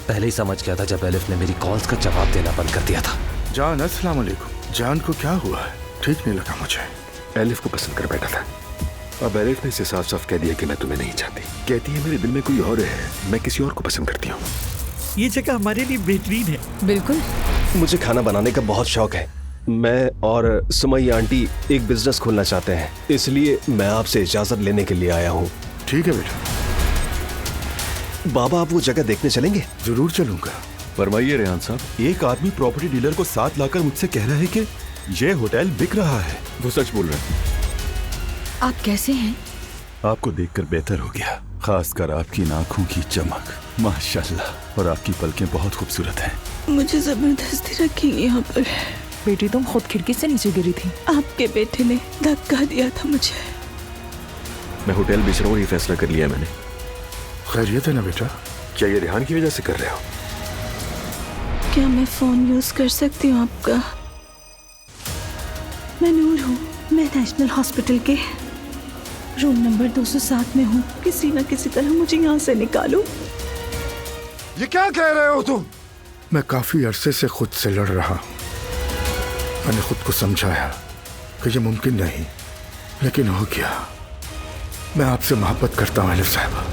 पहले ही समझ गया था जब एलिफ ने मेरी कॉल्स का जवाब देना बंद कर दिया था। जान, अस्सलाम वालेकुम। जान को क्या हुआ है? ठीक नहीं लगा मुझे। एलिफ को पसंद कर बैठा था। अब एलिफ ने इसे साफ साफ कह दिया कि मैं तुम्हें नहीं चाहती। कहती है मेरे दिल में कोई और है, मैं किसी और को पसंद करती हूँ। ये जगह हमारे लिए बेहतरीन है। बिल्कुल। मुझे खाना बनाने का बहुत शौक है। मैं और सुमैया आंटी एक बिजनेस खोलना चाहते हैं, इसलिए मैं आपसे इजाजत लेने के लिए आया हूँ। ठीक है बेटा। बाबा, आप वो जगह देखने चलेंगे? जरूर चलूंगा। फरमाइए रेहान साहब। एक आदमी प्रॉपर्टी डीलर को साथ लाकर मुझसे कह रहा है कि ये होटल बिक रहा है। वो सच बोल रहे हैं। आप कैसे हैं? आपको देखकर बेहतर हो गया, खासकर आपकी आंखों की चमक, माशाल्लाह। और आपकी पलकें बहुत खूबसूरत हैं। मुझे जबरदस्ती रखी यहाँ पर। बेटी, तुम खुद खिड़की से नीचे गिरी थी। आपके बेटे ने धक्का दिया था मुझे। मैं होटल बेच रहा हूँ, ये फैसला कर लिया मैंने। खैरियत है ना बेटा? क्या ये रेहान की वजह से कर रहे हो? क्या मैं फोन यूज कर सकती हूँ आपका? मैं नूर हूँ। मैं नेशनल हॉस्पिटल के रूम नंबर 207 में हूँ। किसी न किसी तरह मुझे यहाँ से निकालो। ये क्या कह रहे हो तुम? मैं काफी अरसे से खुद से लड़ रहा हूँ। मैंने खुद को समझाया कि ये मुमकिन नहीं, लेकिन हो गया। मैं आपसे मोहब्बत करता हूँ एलिफ साहिबा।